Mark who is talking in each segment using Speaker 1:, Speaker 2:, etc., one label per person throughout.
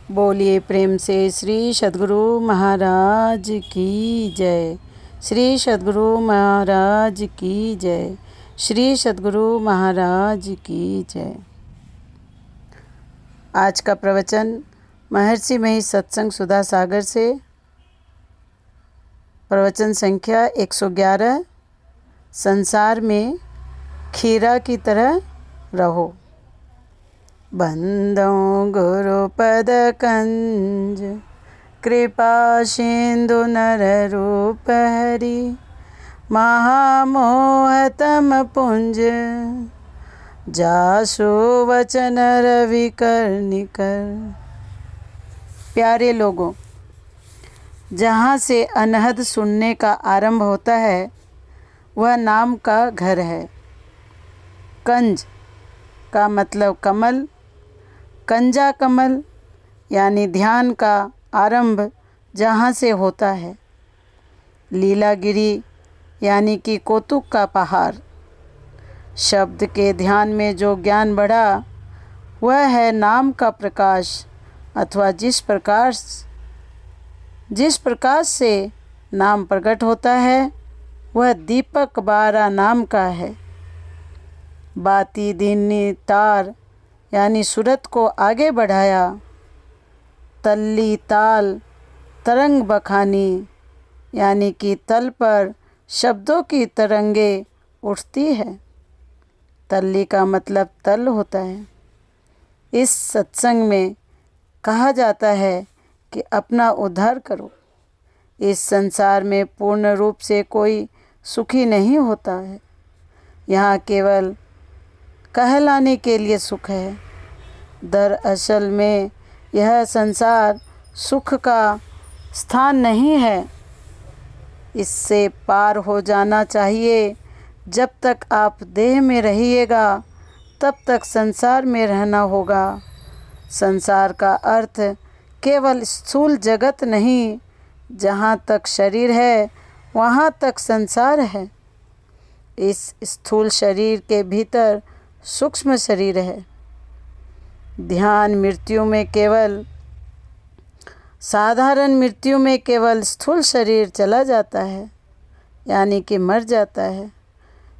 Speaker 1: बोलिए प्रेम से श्री सद्गुरु महाराज की जय। श्री सद्गुरु महाराज की जय। श्री सद्गुरु महाराज की जय। आज का प्रवचन महर्षि महेश सत्संग सुधा सागर से, प्रवचन संख्या 111। संसार में खीरा की तरह रहो। बंदो गुरुपद कंज, कृपा सिंधु नर रूप हरि, महामोहतम पुंज, जासु वचन रवि कर निकर। प्यारे लोगों, जहाँ से अनहद सुनने का आरंभ होता है वह नाम का घर है। कंज का मतलब कमल, कंजा कमल यानी ध्यान का आरंभ जहाँ से होता है। लीलागिरी यानी कि कौतुक का पहाड़। शब्द के ध्यान में जो ज्ञान बढ़ा वह है नाम का प्रकाश, अथवा जिस प्रकाश से नाम प्रकट होता है वह दीपक 12 नाम का है। बाती दीनी तार यानी सूरत को आगे बढ़ाया। तल्ली ताल तरंग बखानी यानी कि तल पर शब्दों की तरंगे उठती है। तल्ली का मतलब तल होता है। इस सत्संग में कहा जाता है कि अपना उद्धार करो। इस संसार में पूर्ण रूप से कोई सुखी नहीं होता है। यहाँ केवल कहलाने के लिए सुख है। दरअसल में यह संसार सुख का स्थान नहीं है। इससे पार हो जाना चाहिए। जब तक आप देह में रहिएगा तब तक संसार में रहना होगा। संसार का अर्थ केवल स्थूल जगत नहीं। जहाँ तक शरीर है वहाँ तक संसार है। इस स्थूल शरीर के भीतर सूक्ष्म शरीर है। ध्यान मृत्यु में केवल साधारण मृत्यु में केवल स्थूल शरीर चला जाता है, यानी कि मर जाता है।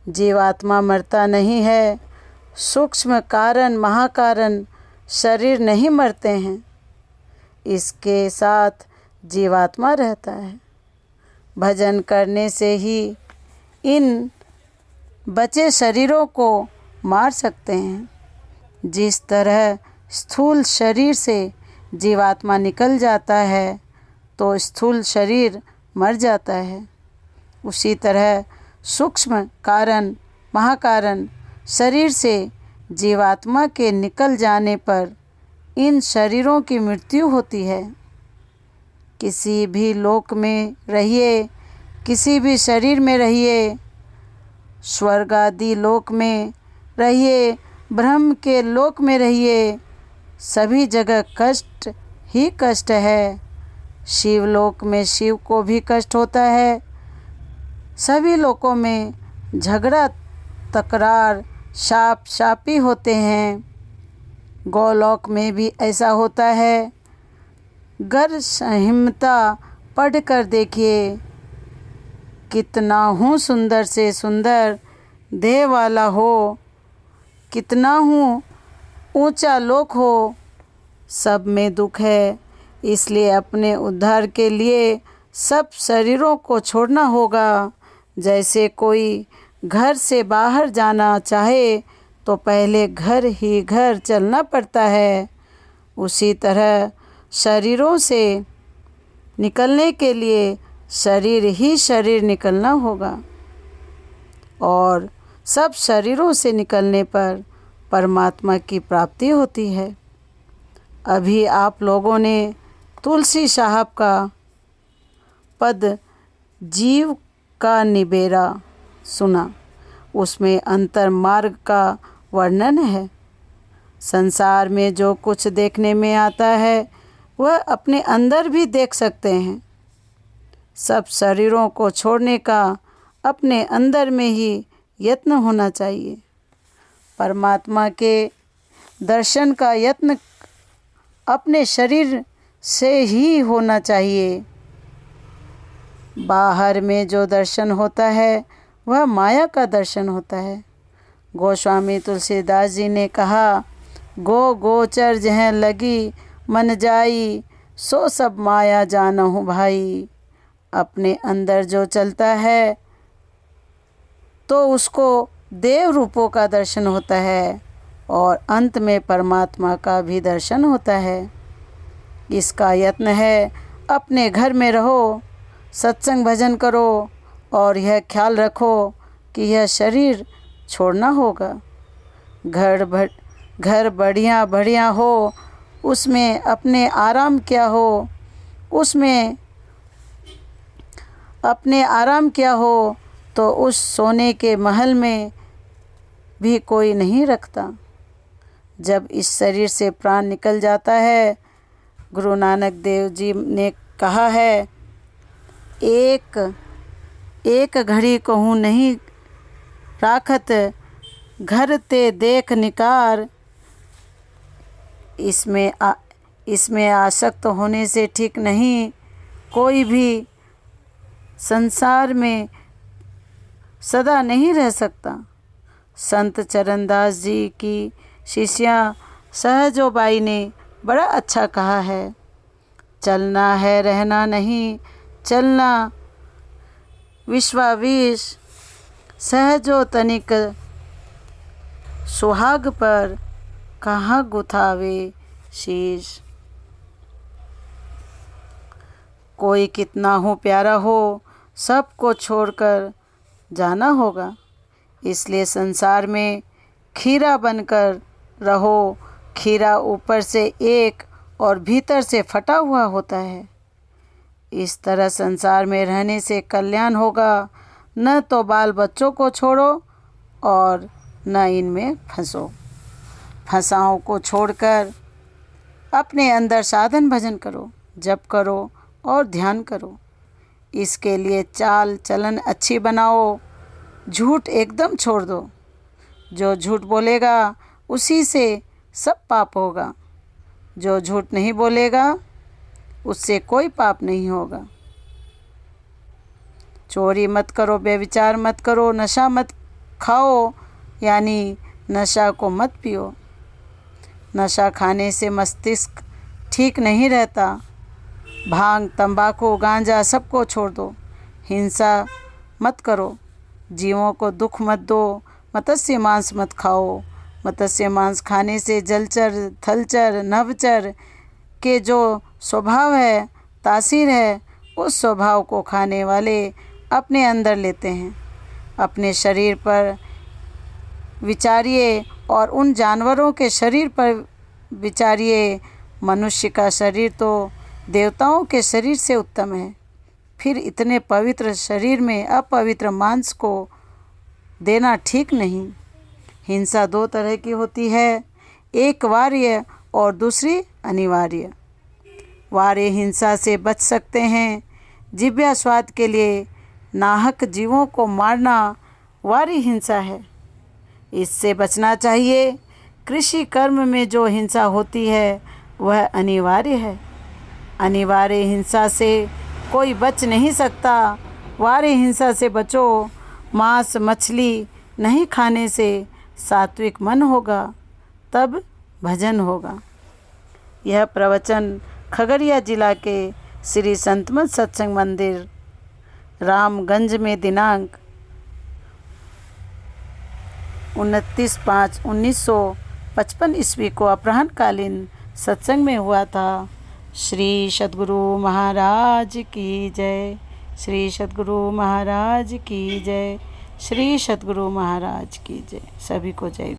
Speaker 1: जीवात्मा मरता नहीं है। सूक्ष्म कारण महाकारण शरीर नहीं मरते हैं। इसके साथ जीवात्मा रहता है। भजन करने से ही इन बचे शरीरों को मार सकते हैं। जिस तरह स्थूल शरीर से जीवात्मा निकल जाता है तो स्थूल शरीर मर जाता है, उसी तरह सूक्ष्म कारण महाकारण शरीर से जीवात्मा के निकल जाने पर इन शरीरों की मृत्यु होती है। किसी भी लोक में रहिए, किसी भी शरीर में रहिए, स्वर्ग आदि लोक में रहिए, ब्रह्म के लोक में रहिए, सभी जगह कष्ट ही कष्ट है। शिवलोक में शिव को भी कष्ट होता है। सभी लोकों में झगड़ा तकरार शाप शापी होते हैं। गोलोक में भी ऐसा होता है। गर संहिता पढ़ कर देखिए, कितना हूँ सुंदर से सुंदर देह वाला हो, कितना हूँ ऊंचा लोक हो, सब में दुख है। इसलिए अपने उद्धार के लिए सब शरीरों को छोड़ना होगा। जैसे कोई घर से बाहर जाना चाहे तो पहले घर ही घर चलना पड़ता है, उसी तरह शरीरों से निकलने के लिए शरीर ही शरीर निकलना होगा। और सब शरीरों से निकलने पर परमात्मा की प्राप्ति होती है। अभी आप लोगों ने तुलसी साहब का पद जीव का निबेरा सुना। उसमें अंतर मार्ग का वर्णन है। संसार में जो कुछ देखने में आता है वह अपने अंदर भी देख सकते हैं। सब शरीरों को छोड़ने का अपने अंदर में ही यत्न होना चाहिए। परमात्मा के दर्शन का यत्न अपने शरीर से ही होना चाहिए। बाहर में जो दर्शन होता है वह माया का दर्शन होता है। गोस्वामी तुलसीदास जी ने कहा, गो गोचर जहाँ लगी मन जाई, सो सब माया जानहु भाई। अपने अंदर जो चलता है तो उसको देव रूपों का दर्शन होता है और अंत में परमात्मा का भी दर्शन होता है। इसका यत्न है अपने घर में रहो, सत्संग भजन करो और यह ख्याल रखो कि यह शरीर छोड़ना होगा। घर बढ़िया बढ़िया हो, उसमें अपने आराम क्या हो, उसमें अपने आराम क्या हो, तो उस सोने के महल में भी कोई नहीं रखता। जब इस शरीर से प्राण निकल जाता है, गुरु नानक देव जी ने कहा है, एक घड़ी कहूँ नहीं राखत, घर ते देख निकार। इसमें आसक्त होने से ठीक नहीं। कोई भी संसार में सदा नहीं रह सकता। संत चरणदास जी की शिष्या सहजोबाई ने बड़ा अच्छा कहा है, चलना है रहना नहीं, चलना विश्वाविश। सहजो तनिक सुहाग पर, कहाँ गुथावे शीश। कोई कितना हो प्यारा हो, सबको छोड़कर जाना होगा। इसलिए संसार में खीरा बनकर रहो। खीरा ऊपर से एक और भीतर से फटा हुआ होता है। इस तरह संसार में रहने से कल्याण होगा। न तो बाल बच्चों को छोड़ो और न इनमें फंसो। फंसाओं को छोड़कर अपने अंदर साधन भजन करो, जप करो और ध्यान करो। इसके लिए चाल चलन अच्छी बनाओ। झूठ एकदम छोड़ दो। जो झूठ बोलेगा उसी से सब पाप होगा। जो झूठ नहीं बोलेगा उससे कोई पाप नहीं होगा। चोरी मत करो, व्यभिचार मत करो, नशा मत खाओ, यानी नशा को मत पियो। नशा खाने से मस्तिष्क ठीक नहीं रहता। भांग, तंबाकू, गांजा सबको छोड़ दो। हिंसा मत करो। जीवों को दुख मत दो। मत्स्य मांस मत खाओ। मत्स्य मांस खाने से जलचर, थलचर, नभचर के जो स्वभाव है, तासीर है, उस स्वभाव को खाने वाले अपने अंदर लेते हैं। अपने शरीर पर विचारिए और उन जानवरों के शरीर पर विचारिए। मनुष्य का शरीर तो देवताओं के शरीर से उत्तम है। फिर इतने पवित्र शरीर में अपवित्र मांस को देना ठीक नहीं। हिंसा दो तरह की होती है, एक वार्य और दूसरी अनिवार्य। वार्य हिंसा से बच सकते हैं। जिह्वा स्वाद के लिए नाहक जीवों को मारना वार्य हिंसा है, इससे बचना चाहिए। कृषि कर्म में जो हिंसा होती है वह अनिवार्य है। अनिवार्य हिंसा से कोई बच नहीं सकता। वार्य हिंसा से बचो। मांस मछली नहीं खाने से सात्विक मन होगा, तब भजन होगा। यह प्रवचन खगड़िया जिला के श्री संतमत सत्संग मंदिर रामगंज में दिनांक 29/5/1955 ईस्वी को अपराह्नकालीन सत्संग में हुआ था। श्री सद्गुरु महाराज की जय। श्री सद्गुरु महाराज की जय। श्री सद्गुरु महाराज की जय। सभी को जय।